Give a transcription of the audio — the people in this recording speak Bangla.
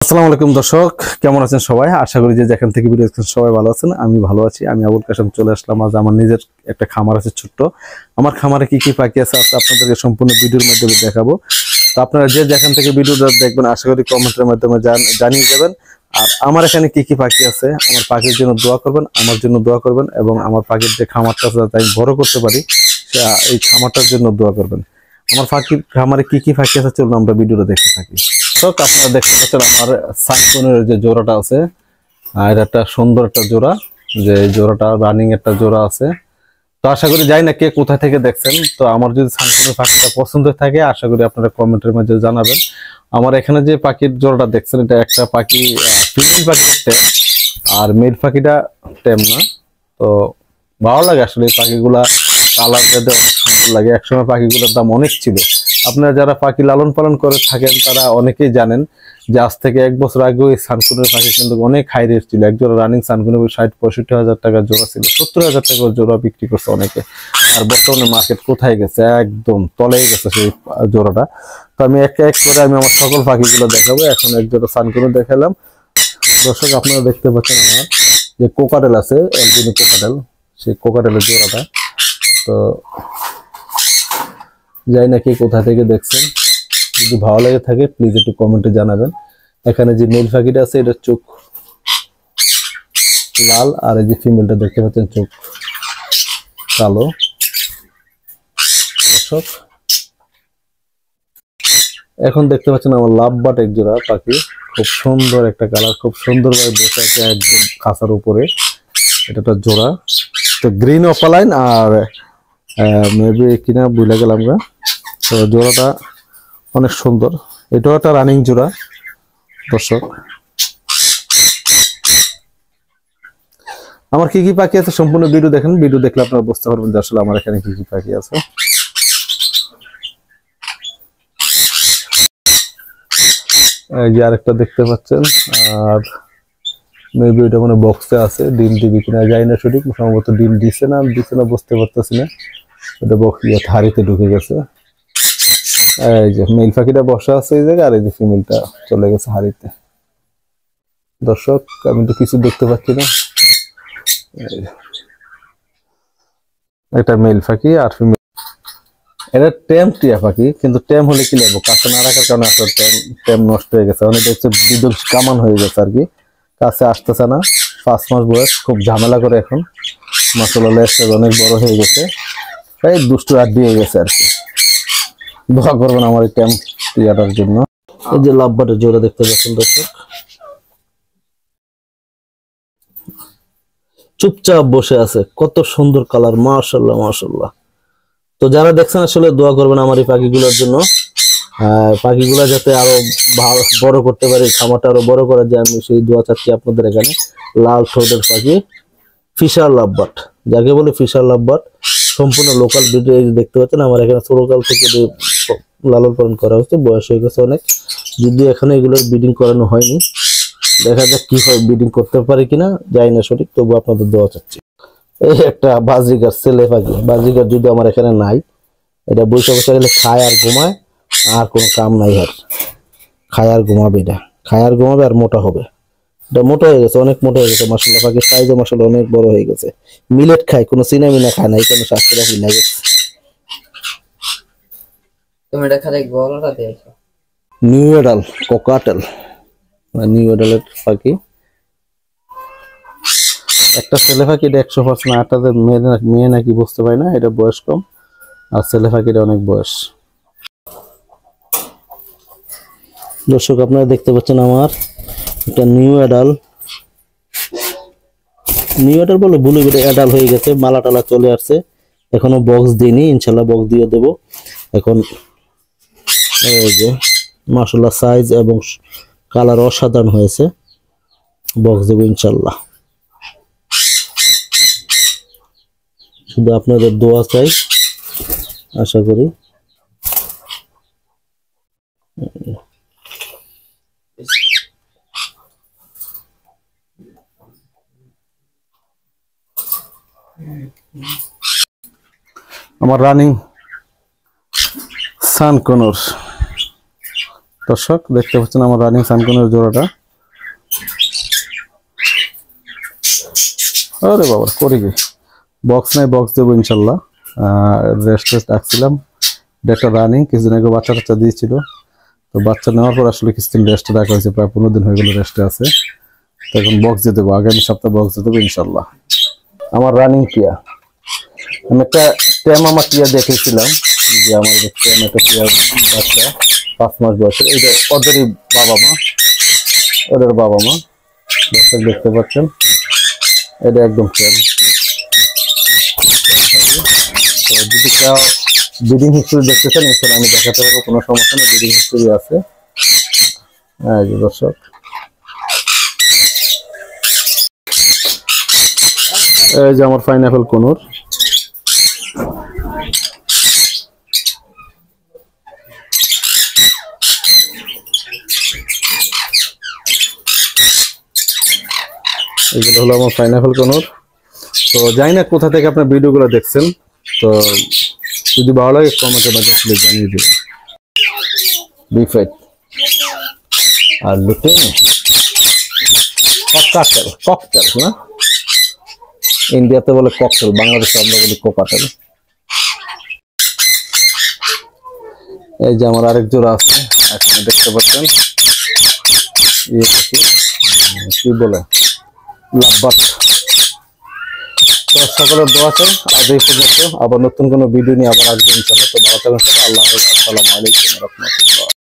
আসসালামু আলাইকুম দর্শক, কেমন আছেন সবাই? আশা করি যে যেখান থেকে ভিডিও দেখছেন সবাই ভালো আছেন। আমি ভালো আছি। আমি আবুল কাশেম চলে আসলাম। আজ আমার নিজের একটা খামার আছে ছোট্ট। আমার খামারে কি কি পাখি আছে আজকে আপনাদেরকে সম্পূর্ণ ভিডিওর মাধ্যমে দেখাবো। তো আপনারা যে যেখান থেকে ভিডিওটা দেখবেন আশা করি কমেন্টের মাধ্যমে জানিয়ে যাবেন। আর আমার এখানে কি কি পাখি আছে, আমার পাখির জন্য দোয়া করবেন, আমার জন্য দোয়া করবেন এবং আমার পাখির যে খামারটা আছে যাতে আমি বড় করতে পারি এই খামারটার জন্য দোয়া করবেন। আমার পাখির খামারে কি কি পাখি আছে চলুন আমরা ভিডিওটা দেখতে থাকি। তো আপনারা দেখতে পাচ্ছেন আমার সানকনের যে জোড়াটা আছে, আর একটা সুন্দর একটা জোড়া, যে জোড়াটা রানিং একটা জোড়া আছে। তো আশা করি জানি না কে কোথা থেকে দেখছেন। তো আমার যদি সানকনের পাখিটা পছন্দ থাকে আশা করি আপনারা কমেন্টের মধ্যে জানাবেন। আমার এখানে যে পাখির জোড়াটা দেখছেন এটা একটা পাখি, ফিমেল পাখিটা টেম, আর মেল পাখিটা টেম না। তো ভালো লাগে আসলে এই পাখিগুলা, কালার ভেদে অনেক সুন্দর লাগে। একসময় পাখিগুলোর দাম অনেক ছিল। আপনারা যারা পাখি লালন পালন করে থাকেন তারা অনেকেই জানেন যে আজ থেকে 1 বছর আগেও এই সানকুনের পাখি কিন্তু অনেক হাই রেট ছিল। এক জোড়া রানিং সানকুনের 60-65 হাজার টাকা জোড়া ছিল, 70 হাজার টাকা জোড়া বিক্রি করছে অনেকে। আর বর্তমানে মার্কেট কোথায় গেছে, একদম তলেই গেছে সেই জোড়াটা। তো আমি এক এক করে আমি আমার সকল পাখিগুলো দেখাবো। এখন এক জোড়া সানকুনে দেখালাম। দর্শক আপনারা দেখতে পাচ্ছেন আমার যে কোকাটেল আছে, এলবিনো কোকাটেল, সেই কোকাটেলের জোড়াটা। তো যাই না কে কোথা থেকে দেখছেন, যদি ভালো লাগে থাকে প্লিজ একটু কমেন্টে জানাবেন। এখানে যে মেল পাখিটা আছে এটা চোখ লাল, আর এই যে ফিমেলটা দেখতে পাচ্ছেন চোখ কালো। দর্শক এখন দেখতে পাচ্ছেন আমার লাভ বাট এক জোড়া পাখি, খুব সুন্দর একটা কালার, খুব সুন্দরভাবে বসে আছে একদম খাঁচার উপরে। এটা একটা জোড়া, তো গ্রিন অপালাইন আর মেবি কিনা বুঝলে গেলাম আমরা। তো জোড়াটা অনেক সুন্দর, এটাও একটা রানিং জোড়া। দর্শক আমার কি কি পাখি আছে সম্পূর্ণ ভিডিও দেখেন, ভিডিও দেখলে আপনারা বুঝতে পারবেন যে আসলে আমার এখানে কি কি পাখি আছে। এই যে আরেকটা দেখতে পাচ্ছেন, আর মেবি এটা মানে বক্সে আছে, ডিম দিবি কিনা যাই না সঠিক, সম্ভবত ডিম দিছে না বুঝতে পারতেছি না। এটা বক্স হাড়িতে ঢুকে গেছে। এই যে মেল পাখিটা বসা আছে এই জায়গায়, আর এই যে ফিমেলটা চলে গেছে হাড়িতে। দর্শক আমি তো কিছু দেখতে পাচ্ছি না। এটা মেল পাখি আর ফিমেল, এটা টেম টিয়া পাখি, কিন্তু টেম হলে কি লাগবো, কাছে না রাখার কারণে আসলে টেম নষ্ট হয়ে গেছে, অনেক দেখছে বিদ্যুৎ কামান হয়ে গেছে আর কি, কাছে আসতেছে না। 5 মাস বয়স, খুব ঝামেলা করে এখন। মাসাল্লাহ লেজটা অনেক বড় হয়ে গেছে, তাই দুষ্টু আর দিয়ে গেছে আর কি। দোয়া করবেন আমার এই টেম টিয়াটার জন্য। এই যে লাভবাটের জোড়া দেখতে পাচ্ছেন দর্শক, চুপচাপ বসে আছে, কত সুন্দর কালার, মাশাআল্লাহ মাশাআল্লাহ। তো যারা দেখছেন আসলে দোয়া করবেন আমার এই পাখিগুলোর জন্য, পাখিগুলা যাতে আরো ভালো বড় করতে পারি, খামারটা আরো বড় করা যায়, আমি সেই দোয়া চাচ্ছি আপনাদের। এখানে লাল ঠোঁটের পাখি ফিশার লাভবাট, যাকে বলে ফিশার লাভবাট, সম্পূর্ণ লোকাল ব্রিডে দেখতে পাচ্ছেন। আমার এখানে ছোটকাল থেকে লালন পালন করা হচ্ছে, বয়স হয়ে গেছে অনেক, যদি এখানে এগুলোর ব্রিডিং করানো হয়নি। দেখা যাক কি হয়, ব্রিডিং করতে পারি কিনা যাই না সঠিক, তবু আপনাদের দোয়া চাচ্ছি। এই একটা বাজরিকার ছেলে পাখি, বাজরিকার যদি আমার এখানে নাই, এটা বৈশাখ গেলে খায় আর ঘুমায়, আর কোনো কাম নাই। আর খায় আর ঘুমাবে, এটা খায় আর ঘুমাবে আর মোটা হবে। এটা মোটা হয়ে গেছে, অনেক মোটা হয়ে গেছে মাশাআল্লাহ। পাখির সাইজও মাশাআল্লাহ অনেক বড় হয়ে গেছে। মিলেট খায়, কোনো সিনা মিনা খায় না, এই কারণে স্বাস্থ্যটা ভুল লাগে। তুমি এটা খালি গলাটা দিয়েছো। নিউ এডাল কোকাটেল, নিউ এডালের পাখি, একটা ছেলে পাখি, এটা 100%। আটটাতে মেয়ে নাকি বুঝতে পারি না, এটা বয়স কম, আর ছেলে পাখিটা অনেক বয়স। দর্শক আপনারা দেখতে পাচ্ছেন আমার একটা নিউ এডাল বলে ভুলে গেলে এডাল হয়ে গেছে, মালা টালা চলে আসছে, এখনো বক্স দিইনি, ইনশাল্লাহ বক্স দিয়ে দেব এখন। এই যে মাশাআল্লাহ সাইজ এবং কালার অসাধারণ হয়েছে, বক্স দেবো ইনশাল্লাহ। শুধু আপনাদের দোয়া চাই, আশা করি। আমার রানিং সানকনর, দর্শক দেখতে পাচ্ছেন আমার রানিং সানকুনের জোড়াটা। আরে বাবা করে কি বক্স নাই, বক্স দেবো ইনশাল্লাহ। রেস্ট রাখছিলাম, একটা রানিং কিছুদিন আগে বাচ্চা টাচ্চা দিয়েছিল, তো বাচ্চা নেওয়ার পর আসলে কিছুদিন রেস্টে রাখা হয়েছে, প্রায় 15 দিন হয়ে গেল রেস্টে আছে। তো এখন বক্স দিয়ে দেবো, আগামী সপ্তাহে বক্স দিয়ে দেবো ইনশাল্লাহ। আমার রানিং টিয়া, আমি একটা ট্যাম আমার টিয়া দেখেছিলাম, যে আমার ট্যাম একটা টিয়া বাচ্চা 5 মাস বয়সের, এইটা ওদেরই বাবা মা, ওদের বাবা মা দর্শক দেখতে পাচ্ছেন, এটা একদম ট্যাম। তো যদি কেউ ব্রিডিং হিস্ট্রি দেখতে চান এছাড়া আমি দেখাতে পারবো, কোনো সমস্যা নেই, ব্রিডিং হিস্ট্রি আছে। হ্যাঁ যে দর্শক, এই যে আমার পাইনাপেল কোনুর। এগুলো হলো আমার পাইনাপেল কোনুর। তো জানি না কোথা থেকে আপনার ভিডিওগুলো দেখছেন, তো যদি ভালো লাগে কমেন্টের মাধ্যমে প্লিজ জানিয়ে দিবেন। বিফেট আর লুটিন ককটেল, ককটেল না, ইন্ডিয়াতে বলে ককটেল, বাংলাদেশে আমরা বলি কোকাটেল। এই যে আমার আরেক জোড়া আছে, এখানে দেখতে পাচ্ছেন, কি বলে লাভবার্ড। তো সকলের দোয়া চাই, আজ এই পর্যন্ত, আবার নতুন কোনো ভিডিও নিয়ে আবার আসবেন ইনশাআল্লাহ। তো ভালো থাকবেন সবাই, আল্লাহ হাফেজ, আসসালামু আলাইকুম ওয়া রাহমাতুল্লাহ।